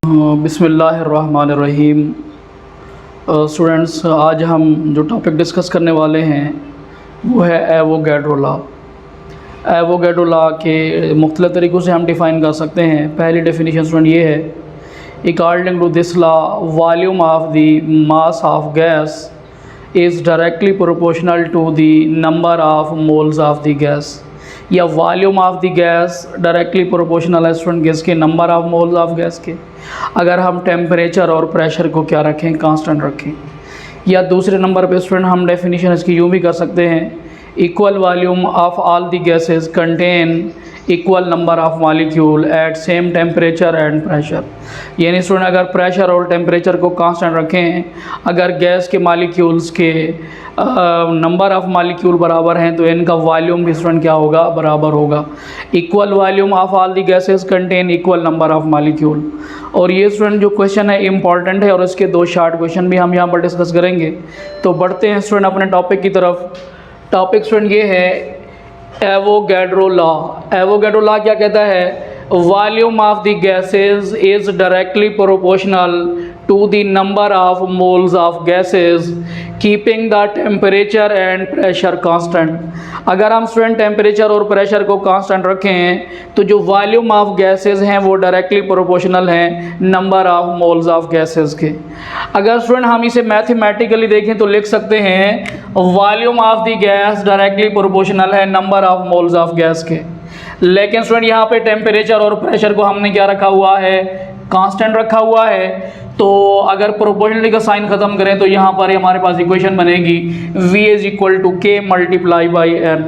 बिस्मिल्लाहिर्रहमानिर्रहीम। स्टूडेंट्स, आज हम जो टॉपिक डिस्कस करने वाले हैं वो है एवोगैड्रो लॉ। एवोगैड्रो लॉ के मुख्तलिफ तरीक़ों से हम डिफ़ाइन कर सकते हैं। पहली डेफिनेशन स्टूडेंट ये है, according to this law volume of the mass of gas is directly proportional to the number of moles of the gas, या volume of the gas directly proportional है स्टूडेंट गैस के number of moles of gas के, अगर हम temperature और pressure को क्या रखें, कांस्टेंट रखें। या दूसरे नंबर पे स्टूडेंट हम डेफिनेशन इसकी यूँ भी कर सकते हैं, equal volume of all the gases contain equal number of molecule eight same temperature and pressure. यानी स्टूडेंट अगर प्रेशर और टेम्परेचर को कांस्टेंट रखें, अगर गैस के मॉलिक्यूल्स के नंबर ऑफ मॉलिक्यूल बराबर हैं तो इनका वॉल्यूम भी स्टूडेंट क्या होगा, बराबर होगा। Equal volume of all the gases contain equal number of molecule. और ये स्टूडेंट जो क्वेश्चन है इम्पॉर्टेंट है और इसके दो शार्ट क्वेश्चन भी हम यहाँ पर डिस्कस करेंगे। तो बढ़ते हैं स्टूडेंट अपने टॉपिक की तरफ। टॉपिक स्टूडेंट ये है एवोगैड्रो लॉ। एवोगैड्रो लॉ क्या कहता है, volume of the gases is directly proportional to the number of moles of gases keeping the temperature and pressure constant. अगर हम स्टूडेंट टेम्परेचर और प्रेशर को कांस्टेंट रखें तो जो वॉल्यूम ऑफ गैसेस हैं वो डायरेक्टली प्रोपोर्शनल हैं number of moles of gases के। अगर स्टूडेंट हम इसे मैथमेटिकली देखें तो लिख सकते हैं volume of the gas directly proportional है number of moles of gas के। लेकिन स्टूडेंट यहाँ पे टेम्परेचर और प्रेशर को हमने क्या रखा हुआ है, कांस्टेंट रखा हुआ है। तो अगर प्रोपोर्शनलिटी का साइन खत्म करें तो यहाँ पर हमारे पास इक्वेशन बनेगी V is equal to K multiply by N।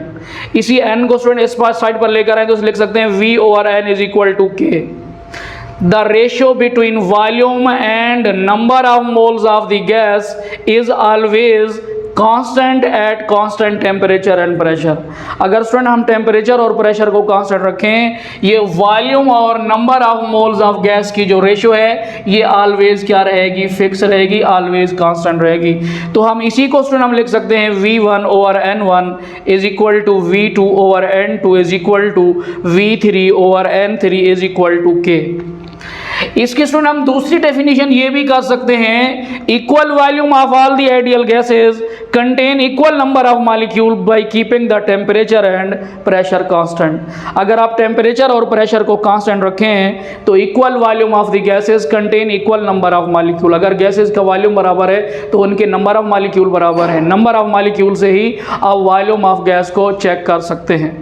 इसी N को स्टूडेंट इस पास साइड पर लेकर आए तो लिख सकते हैं V over N is equal to K। The ratio between volume and number of moles of the gas is always constant at constant temperature and pressure. अगर स्टूडेंट हम टेम्परेचर और प्रेशर को कांस्टेंट रखें, ये वॉल्यूम और number of moles of gas की जो ratio है ये ऑलवेज क्या रहेगी, फिक्स रहेगी, ऑलवेज कांस्टेंट रहेगी। तो हम इसी को स्टूडेंट हम लिख सकते हैं V1 over N1 is equal to V2 over N2 is equal to V3 over N3 is equal to K। इसकी स्टूडेंट हम दूसरी डेफिनेशन ये भी कर सकते हैं, equal volume of all the ideal gases contain equal number of molecule by keeping the temperature and pressure constant. अगर आप टेम्परेचर और प्रेशर को कांस्टेंट रखें तो equal volume of the gases contain equal number of molecule. अगर gases का volume बराबर है तो उनके नंबर ऑफ मॉलिक्यूल बराबर है। नंबर ऑफ मॉलिक्यूल से ही आप वॉल्यूम ऑफ गैस को चेक कर सकते हैं।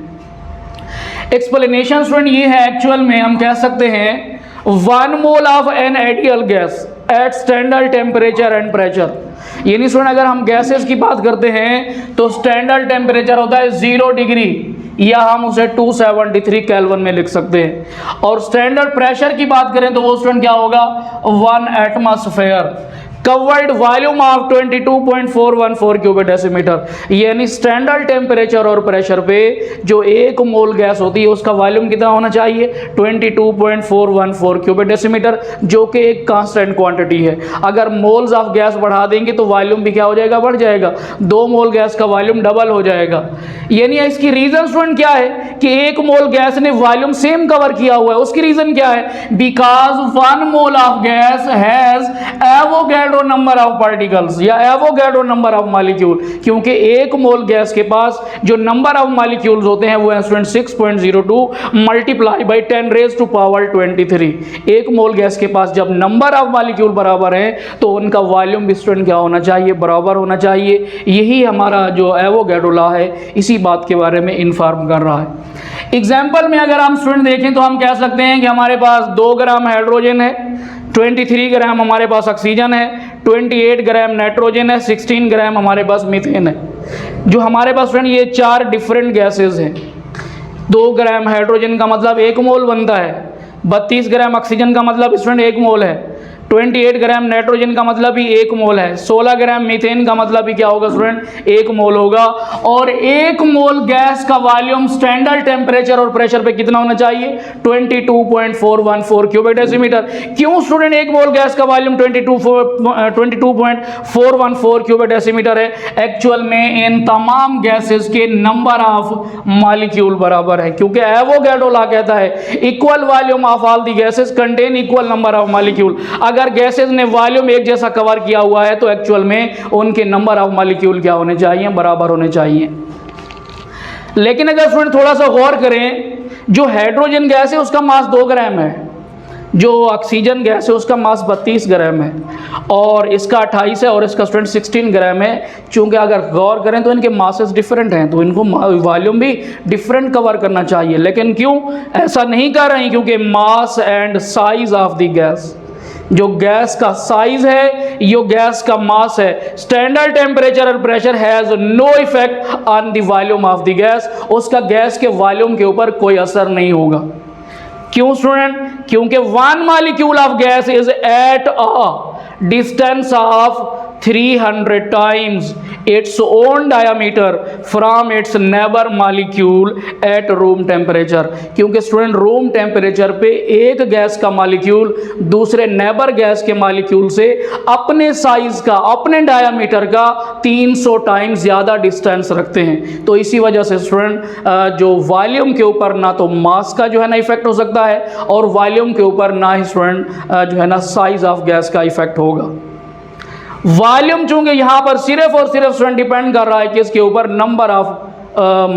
एक्सप्लेनेशन स्टूडेंट ये है, एक्चुअल में हम कह सकते हैं 1 mole of an ideal gas eight standard temperature and pressure. यानी स्टूडेंट अगर हम गैसेस की बात करते हैं तो स्टैंडर्ड टेम्परेचर होता है 0 डिग्री या हम उसे 273 केल्विन में लिख सकते हैं। और स्टैंडर्ड प्रेशर की बात करें तो वो स्टूडेंट क्या होगा, 1 atmosphere covered volume of 22.414 cubic decimetre. यानी स्टैंडर्ड टेम्परेचर और प्रेशर पे जो एक मोल गैस होती है उसका वॉल्यूम कितना होना चाहिए, 22.414 क्यूबिक डेसीमीटर, जो कि एक कांस्टेंट क्वांटिटी है। अगर मोल्स ऑफ गैस बढ़ा देंगे तो वॉल्यूम भी क्या हो जाएगा, बढ़ जाएगा। 2 मोल गैस का वॉल्यूम डबल हो जाएगा। यानी इसकी रीजन स्टूडेंट क्या है कि एक मोल गैस ने वॉल्यूम सेम कवर किया हुआ है। उसकी रीजन क्या है, because 1 mole of gas has Avogadro number of particles या एवोगैड्रो नंबर ऑफ मॉलिक्यूल। क्योंकि एक मोल गैस के पास जो नंबर ऑफ मॉलिक्यूल्स होते हैं वो है student 6.02 multiply by 10 raise to power 23। एक मोल गैस के पास जब नंबर ऑफ मॉलिक्यूल बराबर है तो उनका वॉल्यूम भी स्टूडेंट क्या होना चाहिए, बराबर होना चाहिए। यही हमारा जो एवोगैड्रो लॉ है इसी बात के बारे में इन्फॉर्म कर रहा है। एग्जाम्पल में अगर हम स्टूडेंट देखें तो हम कह सकते हैं कि हमारे पास 2 ग्राम हाइड्रोजन है, 23 ग्राम हमारे पास ऑक्सीजन है, 28 ग्राम नाइट्रोजन है, 16 ग्राम हमारे पास मीथेन है। जो हमारे पास फ्रेंड ये 4 डिफरेंट गैसेस हैं। 2 ग्राम हाइड्रोजन का मतलब 1 मोल बनता है, 32 ग्राम ऑक्सीजन का मतलब स्टूडेंट 1 मोल है, 28 ग्राम नाइट्रोजन का मतलब भी 1 मोल है, 16 ग्राम मीथेन का मतलब भी क्या होगा स्टूडेंट, 1 मोल होगा। और 1 मोल गैस का वॉल्यूम स्टैंडर्ड टेम्परेचर और प्रेशर पे कितना होना चाहिए, 22.414 क्यूबिक डेसीमीटर। क्यों स्टूडेंट 1 मोल गैस का वॉल्यूम 22.414 क्यूबिक डेसीमीटर है? एक्चुअल में इन तमाम गैसेस के नंबर ऑफ मॉलिक्यूल बराबर है, क्योंकि एवोगैड्रो लॉ कहता है equal volume of all the gases contain equal number of molecule. अगर गैसेस ने वॉल्यूम एक जैसा कवर किया हुआ है तो एक्चुअल में उनके नंबर ऑफ मॉलिक्यूल क्या होने चाहिए, बराबर होने चाहिए। लेकिन अगर स्टूडेंट थोड़ा सा गौर करें, जो हाइड्रोजन गैस है उसका मास 2 ग्राम है, जो ऑक्सीजन गैस है उसका मास 32 ग्राम है, और इसका 28 है और इसका स्टूडेंट 16 ग्राम है। चूंकि अगर गौर करें तो इनके मासेस डिफरेंट हैं, तो इनको वॉल्यूम भी डिफरेंट कवर करना चाहिए। लेकिन क्यों ऐसा नहीं कर रहे हैं, क्योंकि mass and size of the gas, जो गैस का साइज है, यो गैस का मास है, स्टैंडर्ड टेम्परेचर और pressure has no effect on the volume of the gas, उसका गैस के वॉल्यूम के ऊपर कोई असर नहीं होगा। क्यों स्टूडेंट? क्योंकि 1 molecule of gas is at a distance of 300 times its own diameter from its neighbour molecule at room temperature. क्योंकि स्टूडेंट रूम टेम्परेचर पे एक गैस का मॉलिक्यूल दूसरे नेबर गैस के मॉलिक्यूल से अपने साइज का, अपने डायमीटर का 300 टाइम्स ज़्यादा डिस्टेंस रखते हैं। तो इसी वजह से स्टूडेंट जो वॉल्यूम के ऊपर ना तो मास का जो है ना इफेक्ट हो सकता है, और वॉल्यूम के ऊपर ना ही स्टूडेंट जो है ना साइज ऑफ गैस का इफेक्ट होगा। वॉल्यूम चूंकि यहाँ पर सिर्फ और सिर्फ स्टूडेंट डिपेंड कर रहा है किसके ऊपर, number of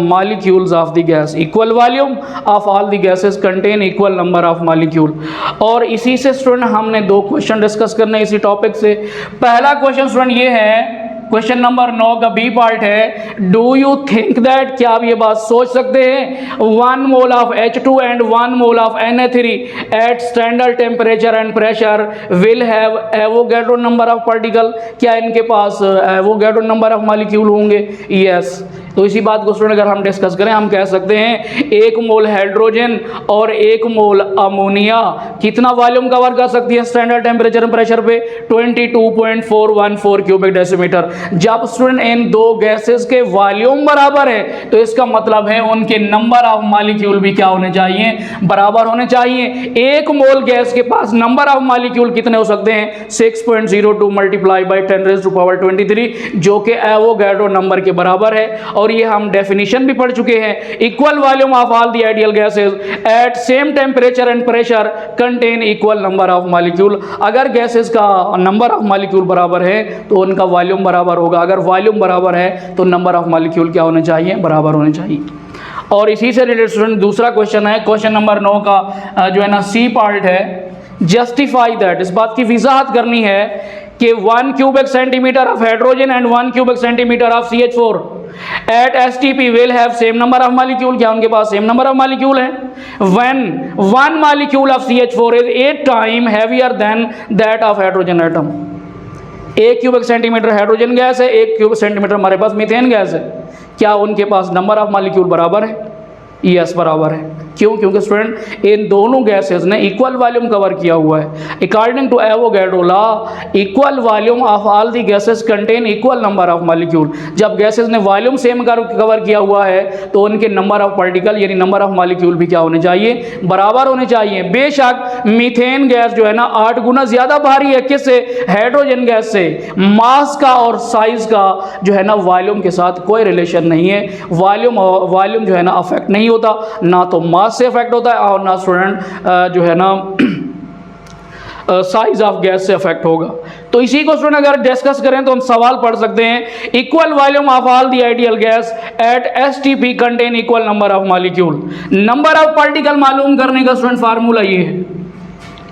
molecules of the gas, equal volume of all the gases contain equal number of molecule. और इसी से स्टूडेंट हमने 2 क्वेश्चन डिस्कस करने इसी टॉपिक से। पहला क्वेश्चन स्टूडेंट ये है, क्वेश्चन नंबर 9 का बी पार्ट है, डू यू थिंक दैट, क्या आप ये बात सोच सकते हैं 1 mole of H2 and 1 mole of Na3 at standard temperature and pressure will have Avogadro number of particle, क्या इनके पास एवोगैड्रो नंबर ऑफ मॉलिक्यूल होंगे? यस। तो इसी बात को स्टूडेंट अगर हम डिस्कस करें, हम कह सकते हैं 1 मोल हाइड्रोजन और 1 मोल अमोनिया कितना वॉल्यूम कवर कर सकती है स्टैंडर्ड टेम्परेचर एंड प्रेशर पे, 22.414 क्यूबिक डेसीमीटर। जब स्टूडेंट इन 2 गैसेस के वॉल्यूम बराबर है तो इसका मतलब है उनके नंबर ऑफ मॉलिक्यूल भी क्या होने चाहिए, बराबर होने चाहिए। 1 मोल गैस के पास नंबर ऑफ मॉलिक्यूल कितने हो सकते हैं, 6.02 मल्टीप्लाई बाई 10⁻23, जो कि एवोगैड्रो नंबर के बराबर है। और ये हम डेफिनेशन भी पढ़ चुके हैं, equal volume of all the ideal gases at same temperature and pressure contain equal number of molecule. अगर गैसेस का नंबर ऑफ मॉलिक्यूल बराबर है तो उनका वॉल्यूम बराबर होगा, अगर वॉल्यूम बराबर है तो नंबर ऑफ मॉलिक्यूल क्या होने चाहिए, बराबर होने चाहिए। और इसी से रिलेटेड स्टूडेंट दूसरा क्वेश्चन है, क्वेश्चन नंबर 9 का जो है ना सी पार्ट है, जस्टिफाई दैट, इस बात की वजाहत करनी है कि 1 cubic centimetre of hydrogen and 1 cubic centimetre of CH4 at STP will have same number of molecule, क्या उनके पास सेम नंबर ऑफ मॉलिक्यूल है? When 1 molecule of CH4 is 8 time heavier than that of hydrogen atom. 1 cubic centimetre hydrogen gas है, 1 cubic centimetre हमारे पास methane gas है, क्या उनके पास number of molecule बराबर है? यस, बराबर है। क्यों? क्योंकि स्टूडेंट इन दोनों गैसेस ने इक्वल वॉल्यूम कवर किया हुआ है। According to Avogadro law, equal volume of all the gases contain equal number of molecule. जब गैसेस ने वॉल्यूम सेम कवर किया हुआ है तो उनके नंबर ऑफ पार्टिकल यानी नंबर ऑफ मॉलिक्यूल भी क्या होने चाहिए, बराबर होने चाहिए। बेशक मीथेन गैस जो है ना 8 गुना ज़्यादा भारी है, किससे? हाइड्रोजन गैस से। मास का और साइज का जो है ना वॉल्यूम के साथ कोई रिलेशन नहीं है। वॉल्यूम जो है ना अफेक्ट नहीं होता, ना तो मास से इफेक्ट होता है और ना स्टूडेंट जो है ना साइज ऑफ गैस से इफेक्ट होगा। तो इसी को स्टूडेंट अगर डिस्कस करें तो हम सवाल पढ़ सकते हैं, equal volume of all the ideal gas at STP contain equal number of molecule. Number of particle मालूम करने का स्टूडेंट फार्मूला ये है,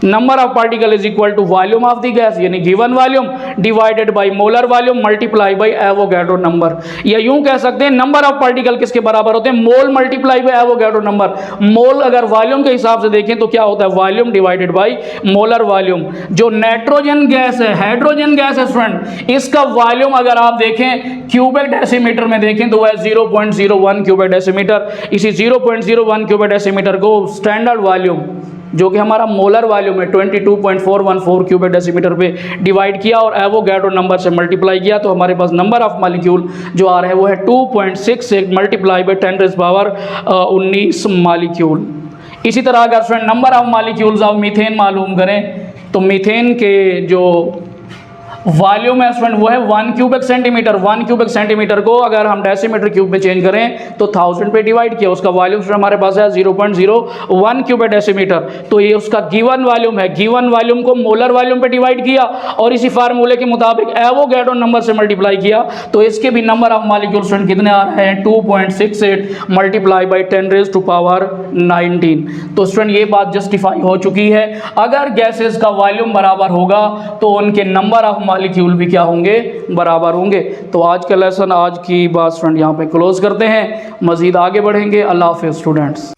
number of particle is equal to volume of the gas यानी given volume divided by molar volume multiply by Avogadro number. या यूं कह सकते हैं नंबर ऑफ पार्टिकल किसके बराबर होते हैं, मोल मल्टीप्लाई बाय एवोगैड्रो नंबर। मोल अगर वॉल्यूम के हिसाब से देखें तो क्या होता है, volume divided by molar volume. जो नाइट्रोजन गैस है, हाइड्रोजन गैस है स्टूडेंट, इसका वॉल्यूम अगर आप देखें क्यूबिक डेसीमीटर में देखें तो वह 0.01 क्यूबिक डेसीमीटर। इसी 0.01 क्यूबिक डेसीमीटर को स्टैंडर्ड वॉल्यूम जो कि हमारा मोलर वॉल्यूम है 22.414 क्यूबिक डेसीमीटर पे डिवाइड किया और एवोगैड्रो नंबर से मल्टीप्लाई किया, तो हमारे पास नंबर ऑफ मॉलिक्यूल जो आ रहा है वो है 2.66 मल्टीप्लाई बाई 10⁻19 मॉलिक्यूल। इसी तरह अगर student number of molecules of methane मालूम करें तो मीथेन के जो वॉल्यूम है स्टूडेंट वो है 1 क्यूबिक सेंटीमीटर। 1 क्यूबिक सेंटीमीटर को अगर हम डेसीमीटर क्यूब में चेंज करें तो 1000 पे डिवाइड किया, उसका वॉल्यूम हमारे पास है 0.01 क्यूबिक डेसीमीटर। तो ये उसका गिवन वॉल्यूम है। गिवन वॉल्यूम को मोलर वॉल्यूम पे डिवाइड किया और इसी फार्मूले के मुताबिक एवोगैड्रो नंबर से मल्टीप्लाई किया, तो इसके भी नंबर ऑफ मॉलिक्यूल स्टूडेंट कितने आ रहे हैं 2.68 मल्टीप्लाई बाई 10⁻19। तो स्टूडेंट ये बात जस्टिफाई हो चुकी है। अगर गैसेस का वॉल्यूम बराबर होगा तो उनके नंबर ऑफ मॉलिक्यूल भी क्या होंगे, बराबर होंगे। तो आज का लेसन, आज की बात स्टूडेंट यहाँ पे क्लोज करते हैं, मज़ीद आगे बढ़ेंगे। अल्लाह हाफ़िज़ स्टूडेंट्स।